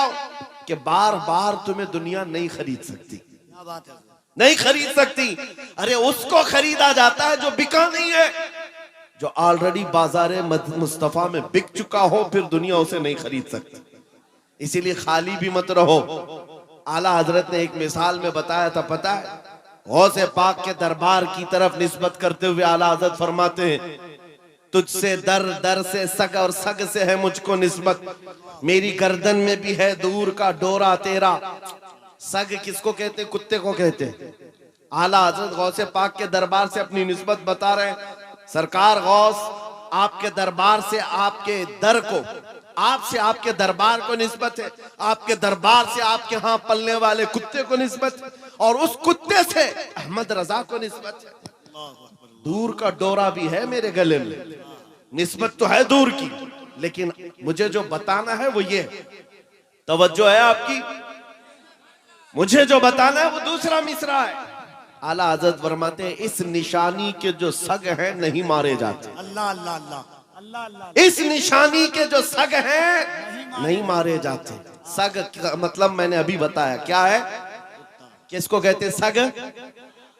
हो कि बार बार तुम्हें दुनिया नहीं खरीद सकती, क्या बात है। नहीं खरीद सकती। अरे उसको खरीदा जाता है जो बिका नहीं है, जो ऑलरेडी बाजारे मुस्तफा में बिक चुका हो, फिर दुनिया उसे नहीं खरीद सकती। इसीलिए खाली भी मत रहो। आला हजरत ने एक मिसाल में बताया था, पता है, गौसे पाक के दरबार की तरफ निस्बत करते हुए आला हजरत फरमाते हैं, तुझसे दर दर से सग और सग से है मुझको निस्बत, मेरी गर्दन में भी है दूर का डोरा तेरा। सग किसको कहते, कुत्ते को कहते हैं। आला हजरत गौसे पाक के दरबार से अपनी निस्बत बता रहे हैं, सरकार गौस आपके दरबार से आपके दर को, आपसे आपके दरबार को निस्बत है, आपके दरबार से आपके यहाँ पलने वाले कुत्ते को निस्बत है, और उस कुत्ते से अहमद रजा को निस्बत है। दूर का डोरा भी है मेरे गले में, निस्बत तो है दूर की, लेकिन मुझे जो बताना है वो ये है, तवज्जो है आपकी, मुझे जो बताना है वो दूसरा मिसरा है। आला हजरत फरमाते हैं, इस निशानी के जो सग हैं नहीं मारे जाते। अल्लाह अल्लाह अल्लाह अल्लाह अल्लाह। इस निशानी के जो सग हैं नहीं मारे जाते। सग का मतलब मैंने अभी बताया क्या है, किसको कहते हैं सग,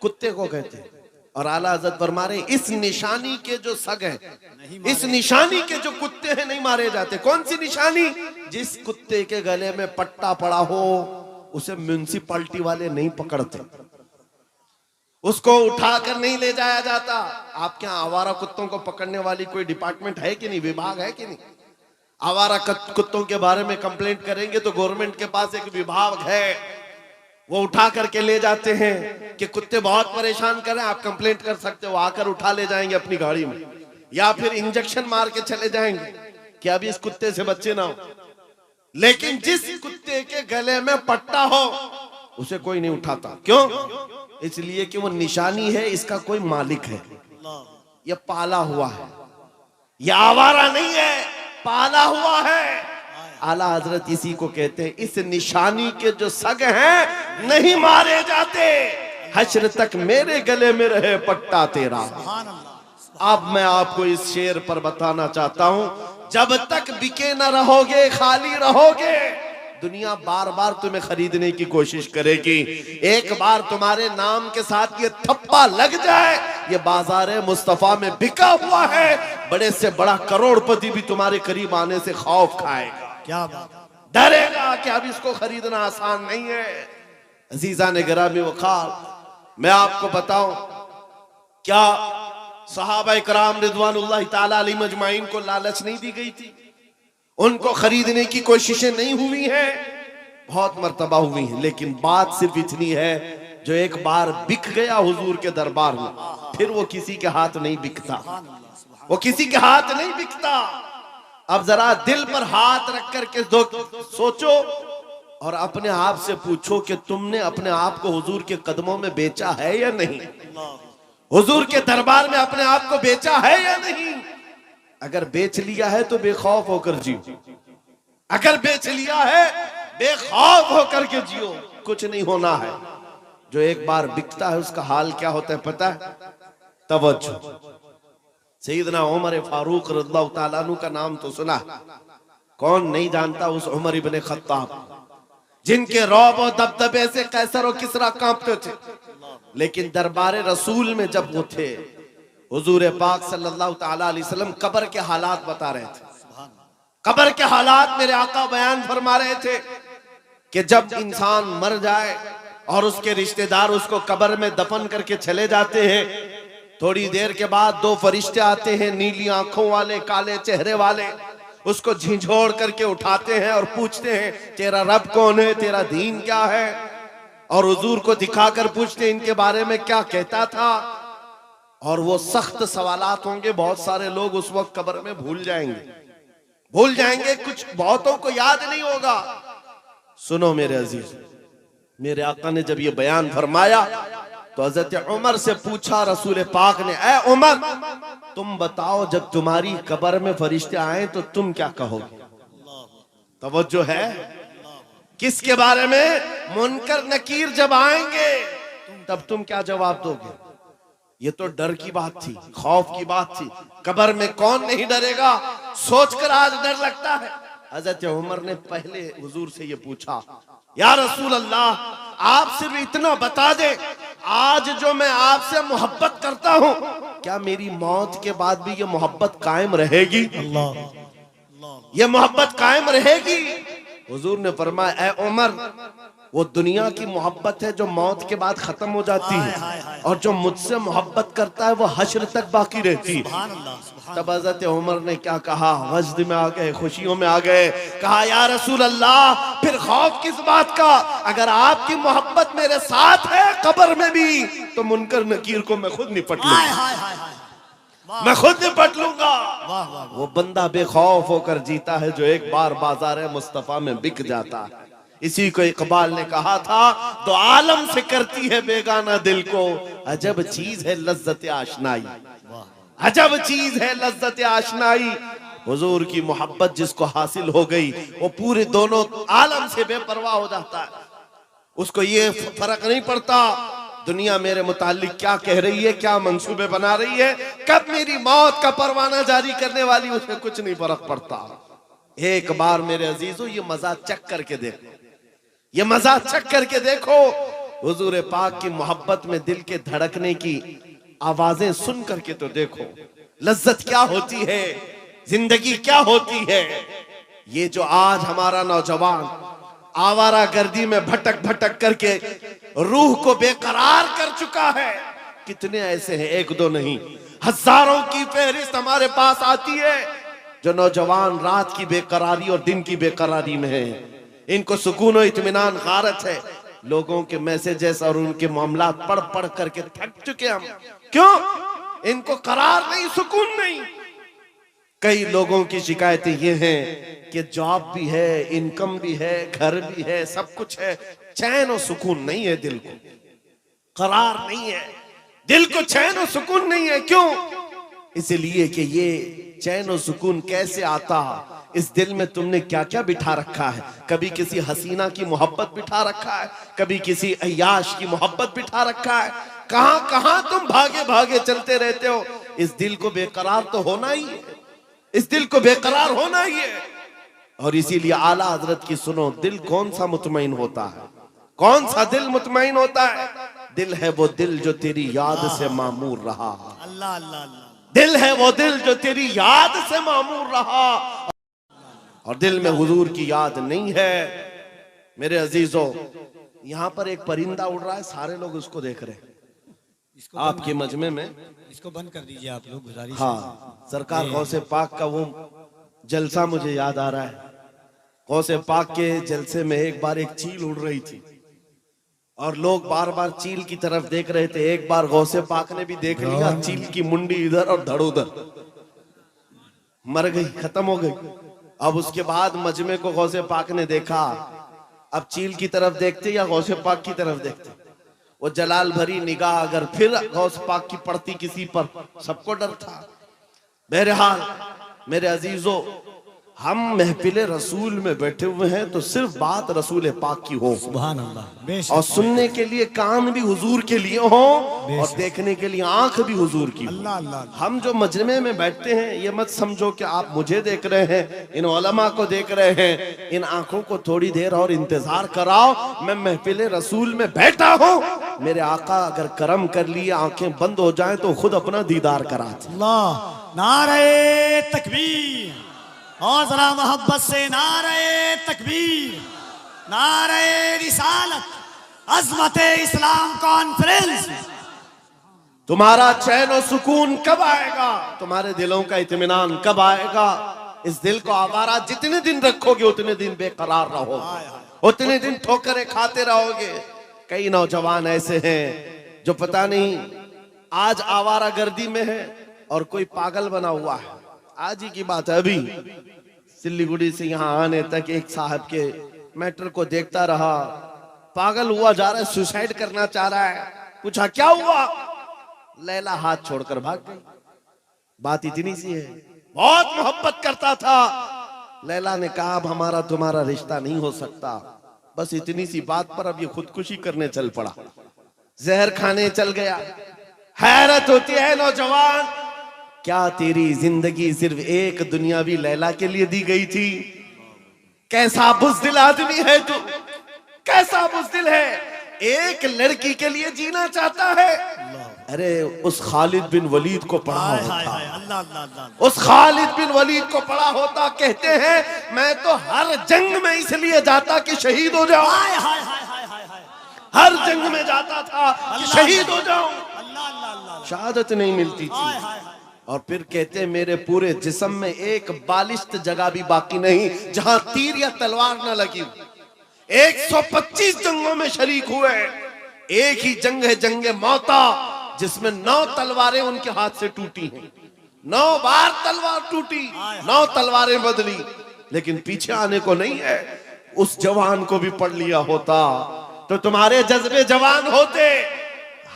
कुत्ते को कहते हैं। और आला हजरत फरमा रहे, इस निशानी के जो सग हैं, इस निशानी के जो कुत्ते हैं नहीं मारे जाते। कौन सी निशानी? जिस कुत्ते के गले में पट्टा पड़ा हो उसे म्युनिसिपैलिटी वाले नहीं पकड़ते, उसको उठाकर नहीं ले जाया जाता। आपके यहाँ आवारा कुत्तों को पकड़ने वाली कोई डिपार्टमेंट है कि नहीं, विभाग है कि नहीं? आवारा कुत्तों के बारे में कंप्लेंट करेंगे तो गवर्नमेंट के पास एक विभाग है, वो उठा करके ले जाते हैं कि कुत्ते बहुत परेशान कर रहे हैं, आप कंप्लेंट कर सकते हो, आकर उठा ले जाएंगे अपनी गाड़ी में, या फिर इंजेक्शन मार के चले जाएंगे कि अभी इस कुत्ते से बच्चे ना हो। लेकिन जिस कुत्ते के गले में पट्टा हो उसे कोई नहीं उठाता। क्यों? इसलिए कि वो निशानी है, इसका कोई मालिक है, ये पाला हुआ है, ये आवारा नहीं है, पाला हुआ है। आला हजरत इसी को कहते हैं, इस निशानी के जो सग हैं नहीं मारे जाते, हश्र तक मेरे गले में रहे पट्टा तेरा। अब मैं आपको इस शेर पर बताना चाहता हूं, जब तक बिके न रहोगे, खाली रहोगे, दुनिया बार बार तुम्हें खरीदने की कोशिश करेगी। एक बार तुम्हारे नाम के साथ ये थप्पा लग जाए, ये बाजारे मुस्तफा में बिका हुआ है, बड़े से बड़ा करोड़पति भी तुम्हारे करीब आने से खौफ खाएगा, क्या बात, डरेगा कि अब इसको खरीदना आसान नहीं है। अजीजा ने गिरामी वकार, मैं आपको बताऊं, क्या सहाबा इकराम रिजवानुल्लाह ताला अलैहिम अजमाइन को लालच नहीं दी गई थी? उनको खरीदने की कोशिशें नहीं हुई हैं? बहुत मर्तबा हुई हैं, लेकिन बात सिर्फ इतनी है, जो एक बार बिक गया हुजूर के दरबार में, फिर वो किसी के हाथ नहीं बिकता, वो किसी के हाथ नहीं बिकता। अब जरा दिल पर हाथ रख करके सोचो और अपने आप से पूछो कि तुमने अपने आप को हुजूर के कदमों में बेचा है या नहीं? हुजूर के दरबार में अपने आप को बेचा है या नहीं? अगर बेच लिया है तो बेखौफ होकर जियो, अगर बेच लिया है बेखौफ होकर के जियो, कुछ नहीं होना है। जो एक बार बिकता है उसका हाल क्या होता है पता है? तवज्जो, सैयदना उमर फारूक रज़ियल्लाहु ताला अन्हु का नाम तो सुना, कौन नहीं जानता उस उमर इब्ने खत्ताब, जिनके रौब और दबदबे से कैसर और किसरा कांपते थे। लेकिन दरबारे रसूल में जब वो थे, हुजूर पाक सल्लल्लाहु ताला अलैहि वसल्लम कब्र के हालात बता रहे थे, कब्र के हालात मेरे आका बयान फरमा रहे थे कि जब इंसान मर जाए और उसके रिश्तेदार उसको कब्र में दफन करके चले जाते हैं, थोड़ी देर के बाद दो फरिश्ते आते हैं, नीली आंखों वाले, काले चेहरे वाले, उसको झिझोड़ करके उठाते हैं और पूछते हैं तेरा रब कौन है, तेरा दीन क्या है, और हुजूर को दिखाकर पूछते हैं इनके बारे में क्या कहता था। और वो सख्त सवालात होंगे, बहुत सारे लोग उस वक्त कब्र में भूल जाएंगे, कुछ बहुतों को याद नहीं होगा। सुनो मेरे अजीज, मेरे आका ने जब ये बयान फरमाया तो हजरत उमर से पूछा रसूल पाक ने, ऐ उमर तुम बताओ जब तुम्हारी कब्र में फरिश्ते आए तो तुम क्या कहोगे? तवज्जो है, किसके बारे में? मुनकर नकीर जब आएंगे तब तुम क्या जवाब दोगे? ये तो डर की बात थी, खौफ की बात थी। कब्र में कौन नहीं डरेगा, सोचकर आज डर लगता है। हजरत उमर ने पहले हुजूर से ये पूछा, या रसूल अल्लाह, आप सिर्फ इतना बता दे, आज जो मैं आपसे मोहब्बत करता हूँ, क्या मेरी मौत के बाद भी ये मोहब्बत कायम रहेगी? ये मोहब्बत कायम रहेगी? हुजूर ने फरमाया, ए उमर, वो दुनिया की मोहब्बत है जो मौत के बाद खत्म हो जाती है, और जो मुझसे मोहब्बत करता है वो हश्र तक बाकी रहती है। तब हज़रत उमर ने क्या कहा, गज़्द में आ गए, खुशियों में आ गए, कहा, या रसूल अल्लाह, फिर खौफ किस बात का? अगर आपकी मोहब्बत मेरे साथ है कब्र में भी, तो मुनकर नकीर को मैं खुद निपट लूंगा, मैं खुद निपट लूंगा। वो बंदा बेखौफ होकर जीता है जो एक बार बाजार मुस्तफा में बिक जाता है। इसी को इकबाल ने कहा था, तो आलम से करती है बेगाना दिल को, अजब चीज है लज्जत आशनाई, अजब चीज है लज्जत आशनाई। हुजूर की मोहब्बत जिसको हासिल हो गई, वो पूरे दोनों आलम से बेपरवाह हो जाता है। उसको ये फर्क नहीं पड़ता दुनिया मेरे मुतालिक क्या कह रही है, क्या मंसूबे बना रही है, कब मेरी मौत का परवाना जारी करने वाली, उसमें कुछ नहीं फर्क पड़ता। एक बार मेरे अजीजों ये मजा चख करके देखो, ये मजा चख करके देखो, हुजूर पाक की मोहब्बत में दिल के धड़कने की आवाजें सुन करके तो देखो, लज्जत क्या होती है, जिंदगी क्या होती है। ये जो आज हमारा नौजवान आवारा गर्दी में भटक भटक करके रूह को बेकरार कर चुका है, कितने ऐसे हैं, एक दो नहीं, हजारों की फहरिस्त हमारे पास आती है, जो नौजवान रात की बेकरारी और दिन की बेकरारी में है। इनको सुकून और इत्मीनान गारत है। लोगों के मैसेजेस और उनके मामला पढ़ पढ़ करके थक चुके हम। क्यों? इनको करार नहीं, सुकून नहीं। कई लोगों की शिकायतें ये हैं कि जॉब भी है, इनकम भी है, घर भी है, सब कुछ है, चैन और सुकून नहीं है, दिल को करार नहीं है, दिल को चैन और सुकून नहीं है। क्यों? इसलिए कि ये चैन और सुकून कैसे आता, इस दिल में तुमने क्या क्या बिठा रखा है। कभी किसी हसीना की मोहब्बत बिठा रखा है, कभी किसी अय्याश की मोहब्बत बिठा रखा है, कहां कहां तुम भागे भागे चलते रहते हो। इस दिल को बेकरार तो होना ही है, इस दिल को बेकरार होना ही है। और इसीलिए आला हजरत की सुनो, दिल कौन सा मुतमईन होता है, कौन सा दिल मुतमईन होता है? दिल है वो दिल जो तेरी याद से मामूर रहा। अल्लाह अल्लाह अल्लाह। दिल है वो दिल जो तेरी याद से मामूर रहा, और दिल में हुजूर की याद नहीं है। मेरे अजीजों, यहाँ पर एक परिंदा उड़ रहा है, सारे लोग उसको देख रहे हैं। आपके मजमे में इसको बंद कर दीजिए आप लोग, गुजारिश। हाँ, सरकार गौसे पाक का वो जलसा मुझे याद आ रहा है। गौसे पाक के जलसे में एक बार एक चील उड़ रही थी और लोग बार बार चील की तरफ देख रहे थे। एक बार गौसे पाक ने भी देख लिया, चील की मुंडी इधर और धड़ उधर, मर गई, खत्म हो गई। अब उसके बाद मजमे को गौसे पाक ने देखा। अब चील की तरफ देखते या गौसे पाक की तरफ देखते? वो जलाल भरी निगाह अगर फिर गौस पाक की पड़ती किसी पर, सबको डर था। बहरहाल मेरे अजीजों, हम महफिल रसूल में बैठे हुए हैं तो सिर्फ बात रसूल पाक की हो, सुभान अल्लाह, और सुनने के लिए कान भी हुजूर के लिए हो और देखने के लिए आंख भी हुजूर की। अल्लाह अल्लाह। हम जो मजमे में बैठते हैं, ये मत समझो कि आप मुझे देख रहे हैं, इन उलमा को देख रहे हैं। इन आंखों को थोड़ी देर और इंतजार कराओ, मैं महफिल रसूल में बैठा हूँ। मेरे आका अगर करम कर लिए, आंखें बंद हो जाएं तो खुद अपना दीदार कराते। अल्लाह, नारे तकबीर, और जरा मोहब्बत से नारे तकबीर, नारे रिसालत, अज़मत इस्लाम कॉन्फ्रेंस। तुम्हारा चैन और सुकून कब आएगा? तुम्हारे दिलों का इत्मीनान कब आएगा? इस दिल को आवारा जितने दिन रखोगे उतने दिन बेकरार रहोगे, उतने दिन ठोकरें खाते रहोगे। कई नौजवान ऐसे हैं जो पता नहीं आज आवारा गर्दी में है और कोई पागल बना हुआ है। आज ही की बात है, अभी सिल्लीगुड़ी से यहाँ आने तक एक साहब के मैटर को देखता रहा, पागल हुआ जा रहा है, सुसाइड करना चाह रहा है। पूछा क्या हुआ? लैला हाथ छोड़कर भाग गई। बात इतनी सी है, बहुत मोहब्बत करता था। लैला ने कहा अब हमारा तुम्हारा रिश्ता नहीं हो सकता। बस इतनी सी बात पर अब ये खुदकुशी करने चल पड़ा, जहर खाने चल गया। हैरत होती है नौजवान, क्या तेरी जिंदगी सिर्फ एक दुनियावी लैला के लिए दी गई थी? कैसा बुज़दिल आदमी है तू, कैसा बुज़दिल है, एक लड़की के लिए जीना चाहता है। अरे उस खालिद बिन वलीद को पढ़ा होता, अल्लाह अल्लाह अल्लाह, उस खालिद बिन वलीद को पढ़ा होता, कहते हैं मैं तो हर जंग में इसलिए जाता कि शहीद हो जाऊं, हाय हाय हाय हाय हाय हाय, हर जंग में जाता था कि शहीद हो जाऊं, अल्लाह अल्लाह अल्लाह, शहादत नहीं मिलती हाय थी। हाय हाय, और फिर कहते हैं मेरे पूरे जिस्म में एक बालिश्त जगह भी बाकी नहीं जहां तीर या तलवार न लगी। 125 जंगों में शरीक हुए, एक ही जंग है जंगे मौता, जिसमें 9 तलवारें उनके हाथ से टूटी हैं, 9 बार तलवार टूटी, 9 तलवारें बदली, लेकिन पीछे आने को नहीं है। उस जवान को भी पढ़ लिया होता तो तुम्हारे जज्बे जवान होते।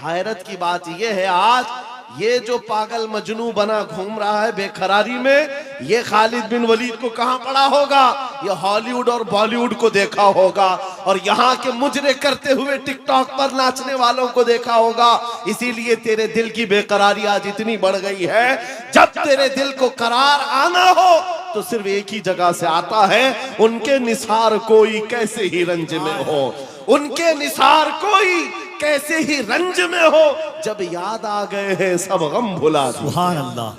हैरत की बात यह है आज ये जो पागल मजनू बना घूम रहा है बेकरारी में, ये खालिद बिन वलीद को कहां पड़ा होगा? ये हॉलीवुड और बॉलीवुड को देखा होगा और यहाँ के मुजरे करते हुए टिकटॉक पर नाचने वालों को देखा होगा। इसीलिए तेरे दिल की बेकरारी आज इतनी बढ़ गई है। जब तेरे दिल को करार आना हो तो सिर्फ एक ही जगह से आता है, उनके निसार कोई कैसे ही रंज में हो, उनके निसार कोई कैसे ही रंज में हो, जब याद आ गए हैं सब गम भुला दिए। सुभान अल्लाह,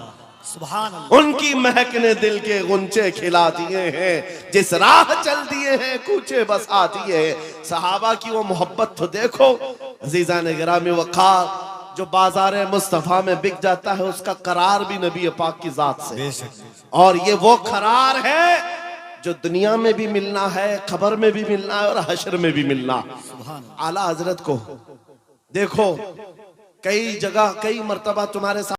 सुभान अल्लाह, उनकी महक ने दिल के गुंचे खिला दिए हैं, जिस राह चल दिए हैं कूचे बसा दिए हैं। सहाबा की वो मोहब्बत तो देखो अजीजान गिरामी वक़ार, जो बाजार मुस्तफा में बिक जाता है उसका करार भी नबी पाक की जात से, और ये वो करार है जो दुनिया में भी मिलना है, खबर में भी मिलना है और हशर में भी मिलना। आला हजरत को देखो कई जगह कई मर्तबा तुम्हारे साथ